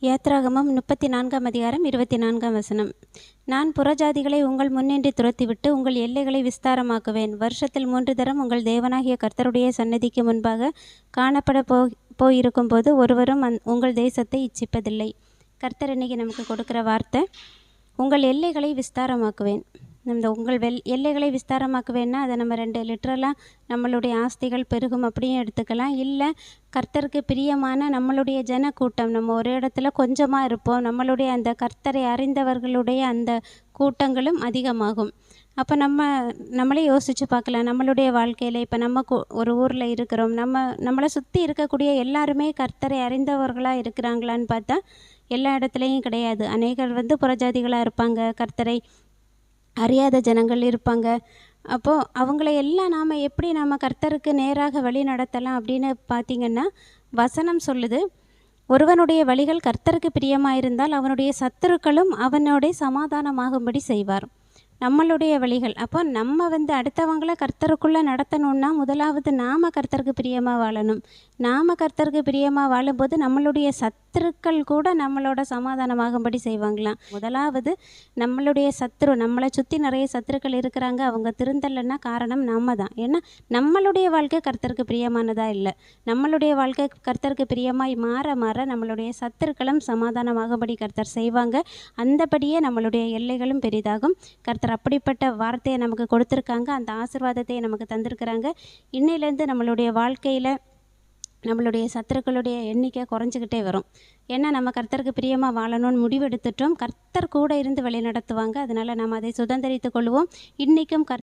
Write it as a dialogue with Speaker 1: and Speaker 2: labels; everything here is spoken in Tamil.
Speaker 1: யாத்ராகமம் 34 அதிகாரம் 24 நான் புறஜாதிகளை உங்கள் முன்னின்று துரத்திவிட்டு உங்கள் எல்லைகளை விஸ்தாரமாக்குவேன். வருஷத்தில் 3 தரம் உங்கள் தேவனாகிய கர்த்தருடைய சந்நிதிக்கு முன்பாக காணப்பட போயிருக்கும்போது ஒருவரும் உங்கள் தேசத்தை இச்சிப்பதில்லை. கர்த்தர் இன்னைக்கு நமக்கு கொடுக்குற வார்த்தை, உங்கள் எல்லைகளை விஸ்தாரமாக்குவேன். உங்கள் எல்லைகளை விஸ்தாரமாக்குவேன்னா அதை நம்ம லிட்ரலாக நம்மளுடைய ஆஸ்திகள் பெருகும் அப்படியும் எடுத்துக்கலாம். இல்லை, கர்த்தருக்கு பிரியமான நம்மளுடைய ஜனக்கூட்டம், நம்ம ஒரு இடத்துல கொஞ்சமாக இருப்போம், நம்மளுடைய அந்த கர்த்தரை அறிந்தவர்களுடைய அந்த கூட்டங்களும் அதிகமாகும். அப்போ நம்மளே யோசித்து பார்க்கலாம். நம்மளுடைய வாழ்க்கையில் இப்போ நம்ம ஒரு ஊரில் இருக்கிறோம், நம்மளை சுற்றி இருக்கக்கூடிய எல்லாருமே கர்த்தரை அறிந்தவர்களாக இருக்கிறாங்களான்னு பார்த்தா எல்லா இடத்துலையும் கிடையாது. அநேகர் புறஜாதிகளாக இருப்பாங்க, கர்த்தரை அறியாத ஜனங்கள் இருப்பாங்க. அப்போது அவங்கள எல்லாம் நாம் எப்படி கர்த்தருக்கு நேராக வழி நடத்தலாம் அப்படின்னு பார்த்திங்கன்னா, வசனம் சொல்லுது, ஒருவனுடைய வழிகள் கர்த்தருக்கு பிரியமாயிருந்தால் அவனுடைய சத்துருக்களும் அவனுடைய சமாதானமாகும்படி செய்வார். நம்மளுடைய வழிகள், அப்போ நம்ம அடுத்தவங்களை கர்த்தருக்குள்ளே நடத்தணுன்னா முதலாவது நாம் கர்த்தருக்கு பிரியமாக வாழணும். நாம் கர்த்தருக்கு பிரியமாக வாழும்போது நம்மளுடைய சத்துருக்கள் கூட நம்மளோட சமாதானமாகும்படி செய்வாங்களாம். முதலாவது நம்மளுடைய சத்துரு, நம்மளை சுற்றி நிறைய சத்துருக்கள் இருக்கிறாங்க, அவங்க திருந்தலைன்னா காரணம் நம்ம தான். ஏன்னா நம்மளுடைய வாழ்க்கை கர்த்தருக்கு பிரியமானதாக இல்லை. நம்மளுடைய வாழ்க்கை கர்த்தருக்கு பிரியமாய் மாற மாற நம்மளுடைய சத்துருக்களும் சமாதானமாகும்படி கர்த்தர் செய்வாங்க. அந்தபடியே நம்மளுடைய எல்லைகளும் பெரிதாகும். கர்த்தர் அப்படிப்பட்ட வார்த்தையை நமக்கு கொடுத்துருக்காங்க, அந்த ஆசீர்வாதத்தை நமக்கு தந்திருக்கிறாங்க. இன்னையிலேருந்து நம்மளுடைய வாழ்க்கையில் நம்மளுடைய சத்துருக்களுடைய எண்ணிக்கை குறைஞ்சிக்கிட்டே வரும். ஏன்னா நம்ம கர்த்தருக்கு பிரியமாக வாழணும்னு முடிவெடுத்துட்டோம். கர்த்தர் கூட இருந்து வழி நடத்துவாங்க. அதனால் நம்ம அதை சுதந்திரித்து கொள்வோம். இன்றைக்கும்